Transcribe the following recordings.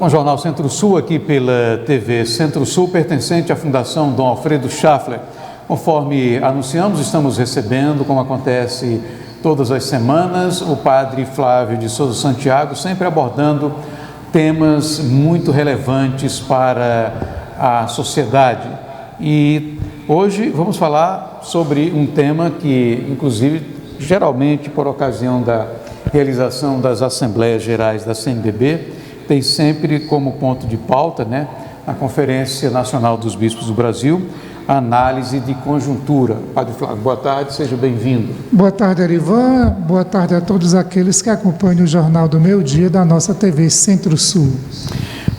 Com o Jornal Centro-Sul, aqui pela TV Centro-Sul, pertencente à Fundação Dom Alfredo Schaffler. Conforme anunciamos, estamos recebendo, como acontece todas as semanas, o padre Flávio de Souza Santiago, sempre abordando temas muito relevantes para a sociedade. E hoje vamos falar sobre um tema que, inclusive, geralmente por ocasião da realização das Assembleias Gerais da CNBB, tem sempre como ponto de pauta, a Conferência Nacional dos Bispos do Brasil, a análise de conjuntura. Padre Flávio, boa tarde, seja bem-vindo. Boa tarde, Arivan. Boa tarde a todos aqueles que acompanham o Jornal do Meio Dia da nossa TV Centro-Sul.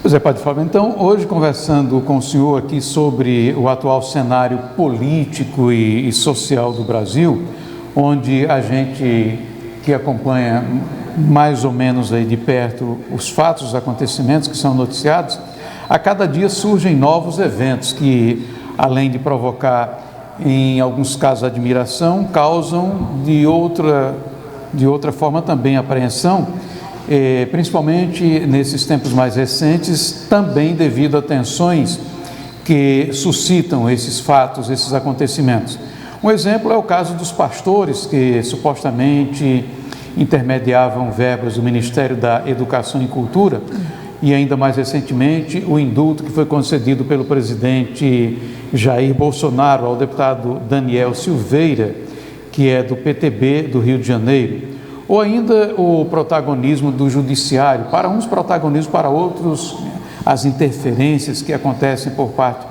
Pois é, Padre Flávio, então, hoje conversando com o senhor aqui sobre o atual cenário político e social do Brasil, onde a gente que acompanha mais ou menos aí de perto os fatos, os acontecimentos que são noticiados, a cada dia surgem novos eventos que, além de provocar, em alguns casos, admiração, causam de outra forma também apreensão, principalmente nesses tempos mais recentes, também devido a tensões que suscitam esses fatos, esses acontecimentos. Um exemplo é o caso dos pastores que supostamente intermediavam verbas do Ministério da Educação e Cultura e ainda mais recentemente o indulto que foi concedido pelo presidente Jair Bolsonaro ao deputado Daniel Silveira, que é do PTB do Rio de Janeiro, ou ainda o protagonismo do judiciário, para uns protagonismo, para outros as interferências que acontecem por parte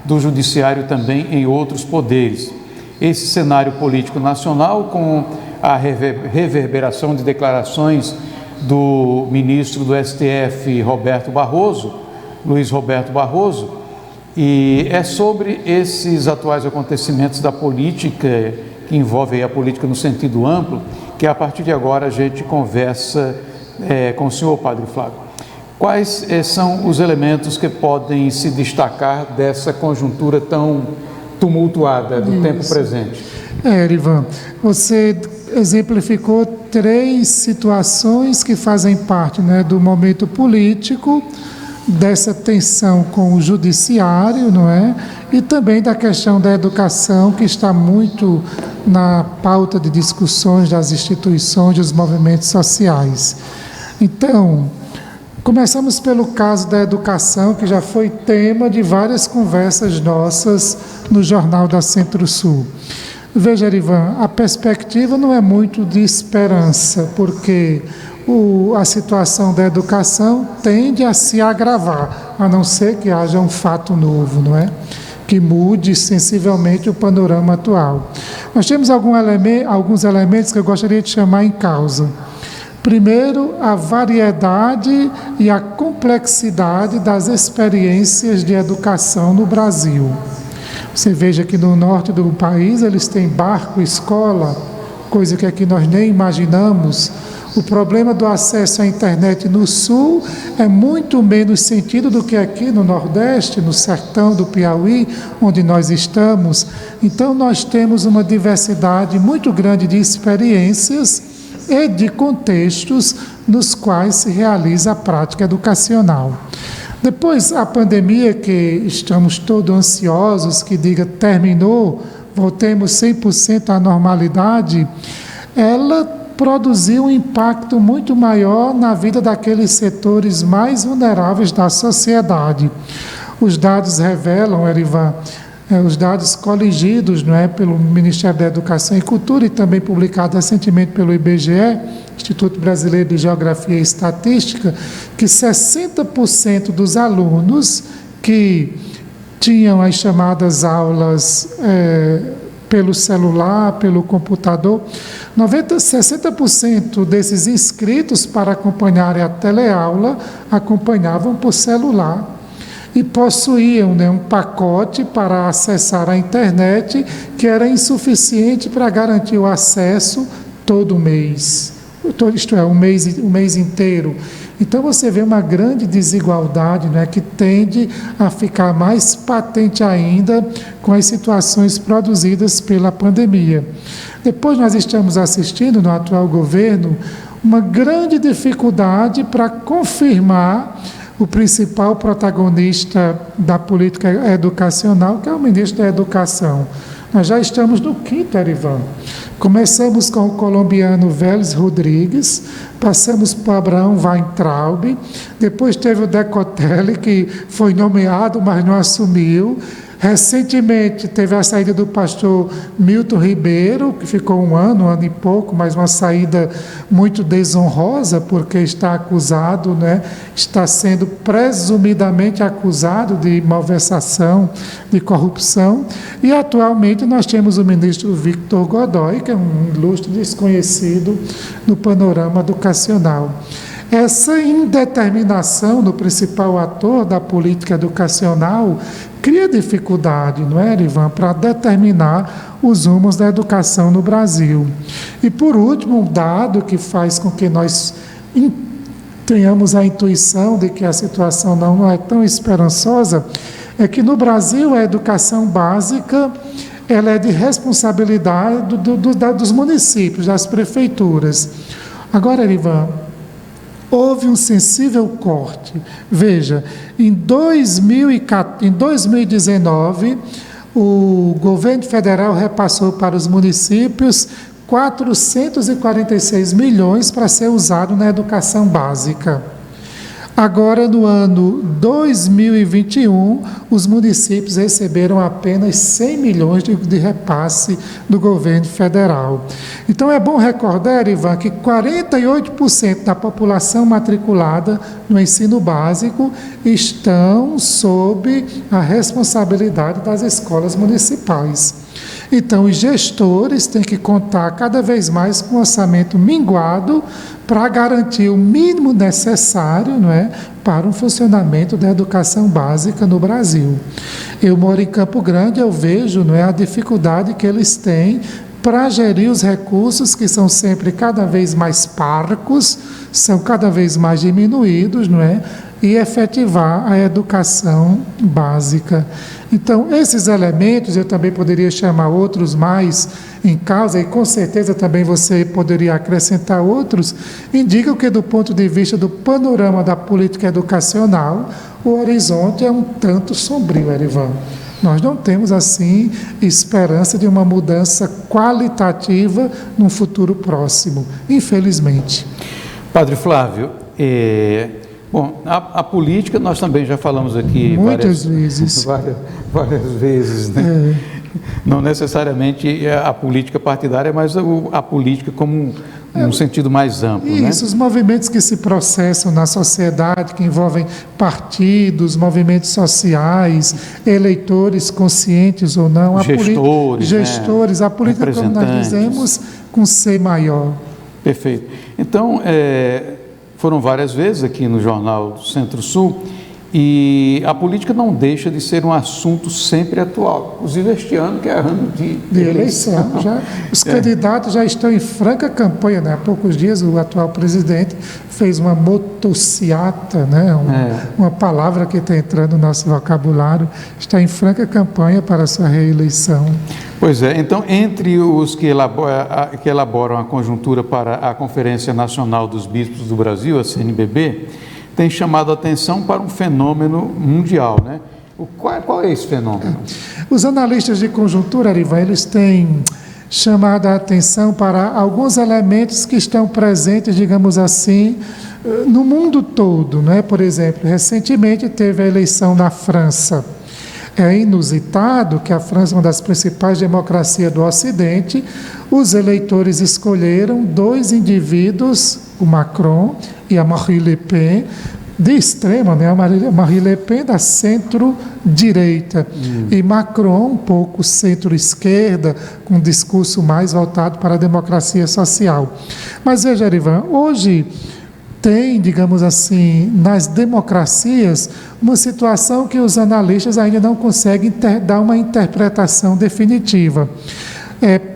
do judiciário também em outros poderes. Esse cenário político nacional, com a reverberação de declarações do ministro do STF, Luiz Roberto Barroso, e é sobre esses atuais acontecimentos da política, que envolve a política no sentido amplo, que a partir de agora a gente conversa com o senhor, Padre Flávio. Quais são os elementos que podem se destacar dessa conjuntura tão tumultuada do tempo presente? Erivan, você exemplificou 3 situações que fazem parte do momento político, dessa tensão com o judiciário, e também da questão da educação, que está muito na pauta de discussões das instituições, dos movimentos sociais. Então, começamos pelo caso da educação, que já foi tema de várias conversas nossas no Jornal da Centro-Sul. Veja, Erivan, a perspectiva não é muito de esperança, porque a situação da educação tende a se agravar, a não ser que haja um fato novo, que mude sensivelmente o panorama atual. Nós temos alguns elementos que eu gostaria de chamar em causa. Primeiro, a variedade e a complexidade das experiências de educação no Brasil. Você veja que no norte do país eles têm barco-escola, coisa que aqui nós nem imaginamos. O problema do acesso à internet no sul é muito menos sentido do que aqui no Nordeste, no sertão do Piauí, onde nós estamos. Então nós temos uma diversidade muito grande de experiências e de contextos nos quais se realiza a prática educacional. Depois, a pandemia, que estamos todos ansiosos, que diga terminou, voltemos 100% à normalidade, ela produziu um impacto muito maior na vida daqueles setores mais vulneráveis da sociedade. Os dados revelam, Erivan, os dados coligidos pelo Ministério da Educação e Cultura e também publicados recentemente pelo IBGE, Instituto Brasileiro de Geografia e Estatística, que 60% dos alunos que tinham as chamadas aulas pelo celular, pelo computador, 60% desses inscritos para acompanharem a teleaula acompanhavam por celular e possuíam um pacote para acessar a internet que era insuficiente para garantir o acesso todo mês, isto é, o mês inteiro. Então você vê uma grande desigualdade, que tende a ficar mais patente ainda com as situações produzidas pela pandemia. Depois nós estamos assistindo no atual governo uma grande dificuldade para confirmar o principal protagonista da política educacional, que é o ministro da Educação. Nós já estamos no quinto, Erivan. Começamos com o colombiano Vélez Rodrigues, passamos para Abraão Weintraub, depois teve o Decotelli, que foi nomeado, mas não assumiu. Recentemente teve a saída do pastor Milton Ribeiro, que ficou um ano e pouco, mas uma saída muito desonrosa, porque está acusado, né, está sendo presumidamente acusado de malversação, de corrupção. E atualmente nós temos o ministro Victor Godoy, que é um ilustre desconhecido no panorama educacional. Essa indeterminação do principal ator da política educacional cria dificuldade, não é, Erivan, para determinar os rumos da educação no Brasil. E, por último, um dado que faz com que nós tenhamos a intuição de que a situação não é tão esperançosa, é que no Brasil a educação básica ela é de responsabilidade dos municípios, das prefeituras. Agora, Erivan, houve um sensível corte. Veja, em 2019, o governo federal repassou para os municípios 446 milhões para ser usado na educação básica. Agora, no ano 2021, os municípios receberam apenas 100 milhões de repasse do governo federal. Então, é bom recordar, Ivan, que 48% da população matriculada no ensino básico estão sob a responsabilidade das escolas municipais. Então, os gestores têm que contar cada vez mais com um orçamento minguado para garantir o mínimo necessário, não é, para um funcionamento da educação básica no Brasil. Eu moro em Campo Grande, eu vejo, não é, a dificuldade que eles têm para gerir os recursos que são sempre cada vez mais parcos, são cada vez mais diminuídos, não é? E efetivar a educação básica. Então, esses elementos, eu também poderia chamar outros mais em causa, e com certeza também você poderia acrescentar outros, indicam que, do ponto de vista do panorama da política educacional, o horizonte é um tanto sombrio, Erivan. Nós não temos, assim, esperança de uma mudança qualitativa num futuro próximo, infelizmente. Padre Flávio, bom, a política nós também já falamos aqui muitas vezes. Várias vezes, né? Não necessariamente a política partidária, mas a política como um sentido mais amplo. Isso, né? Os movimentos que se processam na sociedade, que envolvem partidos, movimentos sociais, eleitores conscientes ou não. Gestores, né? A política, como nós dizemos, com C maior. Perfeito. Então, foram várias vezes aqui no Jornal do Centro-Sul, e a política não deixa de ser um assunto sempre atual, inclusive este ano, que é ano de eleição. Os candidatos já estão em franca campanha, né? Há poucos dias o atual presidente fez uma motociata, né? Uma palavra que está entrando no nosso vocabulário, está em franca campanha para a sua reeleição. Pois é, então, entre os que elaboram a conjuntura para a Conferência Nacional dos Bispos do Brasil, a CNBB, tem chamado a atenção para um fenômeno mundial, né? Qual é esse fenômeno? Os analistas de conjuntura, Arivan, eles têm chamado a atenção para alguns elementos que estão presentes, digamos assim, no mundo todo, né? Por exemplo, recentemente teve a eleição na França. É inusitado que a França, uma das principais democracias do Ocidente, os eleitores escolheram dois indivíduos, o Macron e a Marine Le Pen, de extrema, né? A Marine Le Pen da centro-direita e Macron um pouco centro-esquerda, com um discurso mais voltado para a democracia social. Mas veja, Erivan, hoje tem, digamos assim, nas democracias, uma situação que os analistas ainda não conseguem dar uma interpretação definitiva.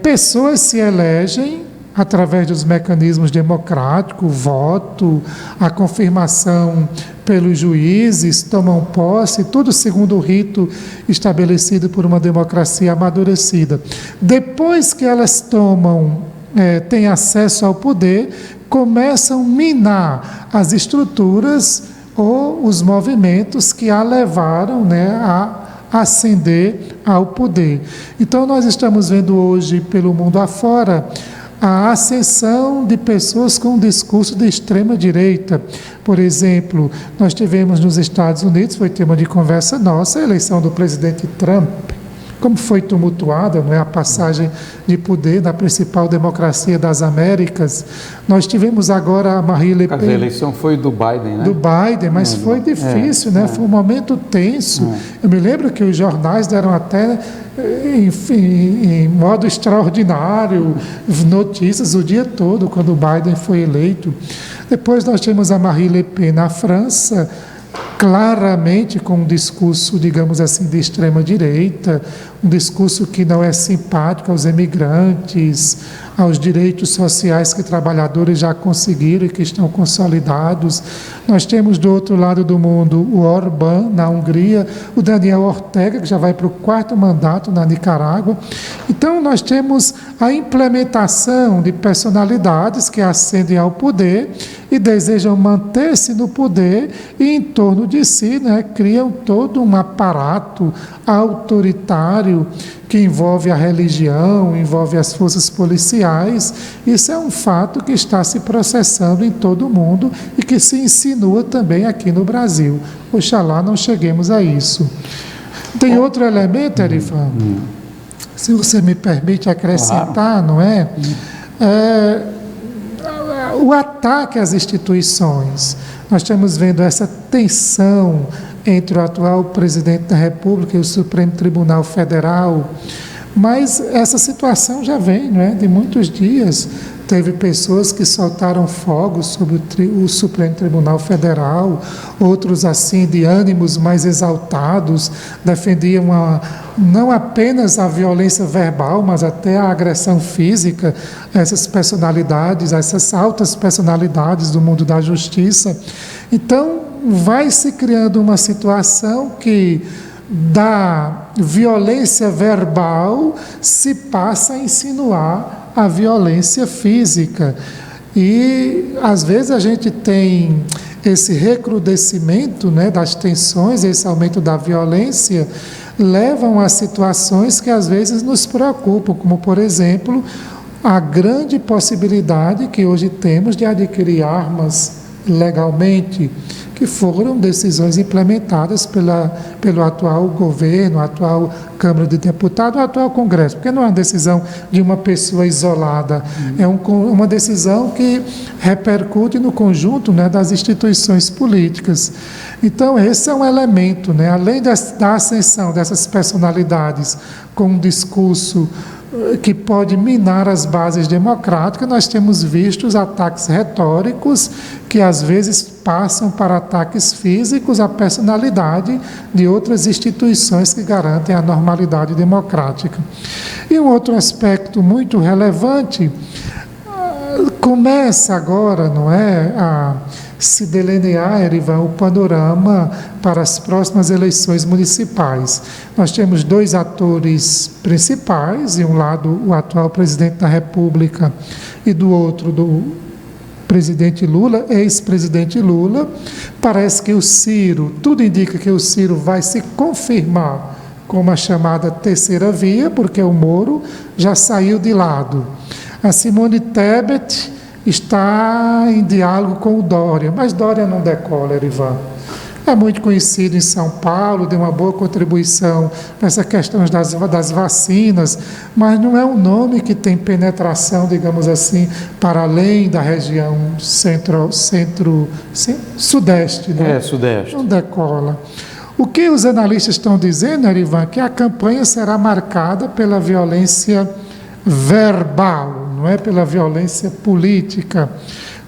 Pessoas se elegem através dos mecanismos democráticos, o voto, a confirmação pelos juízes, tomam posse, tudo segundo o rito estabelecido por uma democracia amadurecida. Depois que elas têm acesso ao poder, começam a minar as estruturas ou os movimentos que a levaram, né, a ascender ao poder. Então nós estamos vendo hoje pelo mundo afora a ascensão de pessoas com um discurso de extrema direita. Por exemplo, nós tivemos nos Estados Unidos, foi tema de conversa nossa, a eleição do presidente Trump. Como foi tumultuada, não é, a passagem de poder da principal democracia das Américas. Nós tivemos agora a Marine Le Pen. A eleição foi do Biden, né? Do Biden, mas foi difícil, né? Foi um momento tenso. Eu me lembro que os jornais deram até, em modo extraordinário, notícias o dia todo, quando o Biden foi eleito. Depois nós tivemos a Marine Le Pen na França, claramente com um discurso, digamos assim, de extrema-direita, um discurso que não é simpático aos imigrantes, aos direitos sociais que trabalhadores já conseguiram e que estão consolidados. Nós temos do outro lado do mundo o Orbán, na Hungria, o Daniel Ortega, que já vai para o 4º mandato na Nicarágua. Então, nós temos a implementação de personalidades que ascendem ao poder e desejam manter-se no poder e, em torno de si, né, criam todo um aparato autoritário que envolve a religião, envolve as forças policiais. Isso é um fato que está se processando em todo o mundo e que se insinua também aqui no Brasil. Oxalá não cheguemos a isso. Tem outro elemento, Erivan, se você me permite acrescentar, não é? O ataque às instituições. Nós estamos vendo essa tensão entre o atual presidente da República e o Supremo Tribunal Federal, mas essa situação já vem, não é? De muitos dias. Teve pessoas que soltaram fogos sobre o Supremo Tribunal Federal, outros assim de ânimos mais exaltados, defendiam não apenas a violência verbal, mas até a agressão física a essas personalidades, a essas altas personalidades do mundo da justiça. Então, vai se criando uma situação que da violência verbal se passa a insinuar a violência física. E, às vezes, a gente tem esse recrudescimento, né, das tensões, esse aumento da violência, levam a situações que, às vezes, nos preocupam, como, por exemplo, a grande possibilidade que hoje temos de adquirir armas legalmente, que foram decisões implementadas pelo atual governo, a atual Câmara de Deputados, o atual Congresso, porque não é uma decisão de uma pessoa isolada, é uma decisão que repercute no conjunto, né, das instituições políticas. Então, esse é um elemento, né, além da ascensão dessas personalidades com um discurso que pode minar as bases democráticas, nós temos visto os ataques retóricos que às vezes passam para ataques físicos à personalidade de outras instituições que garantem a normalidade democrática. E um outro aspecto muito relevante, começa agora, não é, a se delinear, Erivan, o panorama para as próximas eleições municipais. Nós temos 2 atores principais, de um lado o atual presidente da República e do outro do presidente Lula, ex-presidente Lula. Parece que o Ciro, tudo indica que o Ciro vai se confirmar como a chamada terceira via, porque o Moro já saiu de lado. A Simone Tebet está em diálogo com o Dória, mas Dória não decola, Erivan. É muito conhecido em São Paulo, deu uma boa contribuição nessa questão das vacinas, mas não é um nome que tem penetração, digamos assim, para além da região sudeste. Né? Sudeste. Não decola. O que os analistas estão dizendo, Erivan, que a campanha será marcada pela violência verbal, não é pela violência política,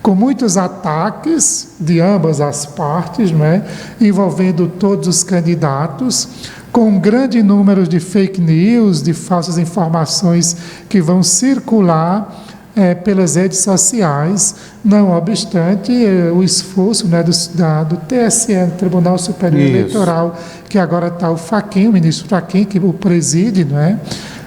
com muitos ataques de ambas as partes, não é? Envolvendo todos os candidatos, com um grande número de fake news, de falsas informações que vão circular pelas redes sociais, não obstante o esforço, né, do TSE, Tribunal Superior Eleitoral, que agora está o Fachin, o ministro Fachin, que o preside, não é?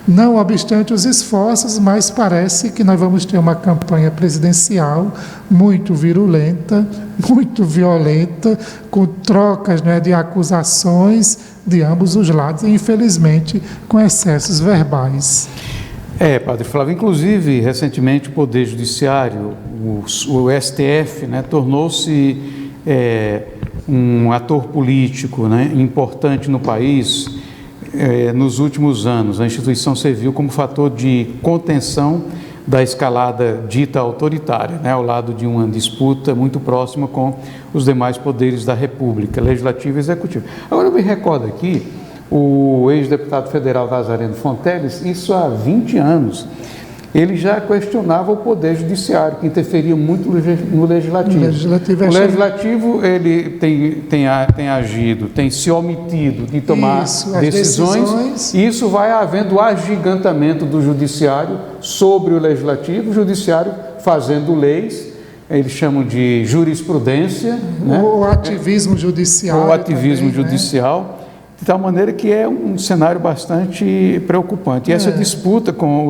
Não obstante os esforços, mas parece que nós vamos ter uma campanha presidencial muito virulenta, muito violenta, com trocas, né, de acusações de ambos os lados, e infelizmente com excessos verbais. Padre Flávio, inclusive, recentemente o Poder Judiciário, o STF, né, tornou-se um ator político, né, importante no país nos últimos anos. A instituição serviu como fator de contenção da escalada dita autoritária, né, ao lado de uma disputa muito próxima com os demais poderes da República, Legislativo e Executivo. Agora eu me recordo aqui, o ex-deputado federal Nazareno Fonteles, isso há 20 anos, ele já questionava o Poder Judiciário, que interferia muito no Legislativo. O Legislativo ele tem agido, tem se omitido de tomar decisões, e isso vai havendo agigantamento do Judiciário sobre o Legislativo, o Judiciário fazendo leis, eles chamam de jurisprudência. O ativismo judicial. O ativismo também, judicial. Né? De tal maneira que é um cenário bastante preocupante. E essa disputa com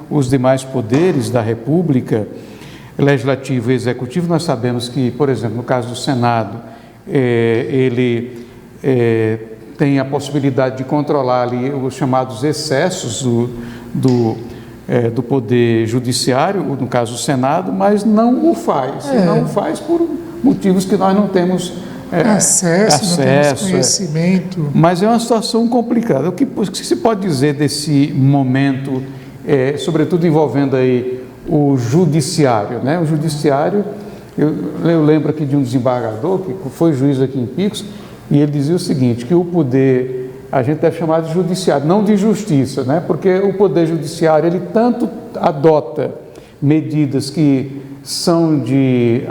os demais poderes da República, Legislativo e Executivo, nós sabemos que, por exemplo, no caso do Senado, ele tem a possibilidade de controlar ali os chamados excessos do Poder Judiciário, no caso do Senado, mas não o faz. Não o faz por motivos que nós não temos acesso, não temos conhecimento. Mas é uma situação complicada. O que se pode dizer desse momento, sobretudo envolvendo aí o judiciário, né? O judiciário, eu lembro aqui de um desembargador que foi juiz aqui em Picos, e ele dizia o seguinte, que o poder, a gente deve chamar de judiciário, não de justiça, né? Porque o poder judiciário, ele tanto adota medidas que são de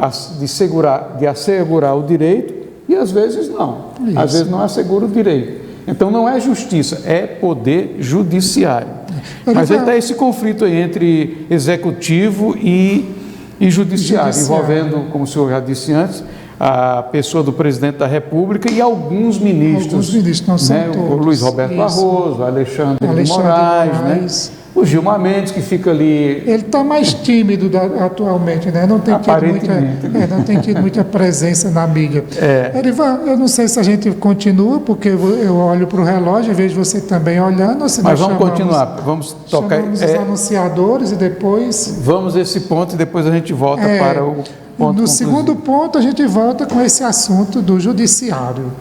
assegurar o direito, e às vezes não. Isso. Às vezes não assegura o direito. Então não é justiça, é poder judiciário. Mas aí está esse conflito aí entre executivo e judiciário, envolvendo, como o senhor já disse antes, a pessoa do presidente da República e alguns ministros. Alguns ministros, não são todos. O Luiz Roberto Barroso, Alexandre de Moraes, né? O Gilmar Mendes, que fica ali... Ele está mais tímido atualmente, né? Não tem tido muita presença na mídia. Erivan, eu não sei se a gente continua, porque eu olho para o relógio e vejo você também olhando. Mas vamos continuar, vamos tocar... Chamamos os anunciadores e depois... Vamos a esse ponto e depois a gente volta para o ponto conclusivo. No segundo ponto, a gente volta com esse assunto do judiciário.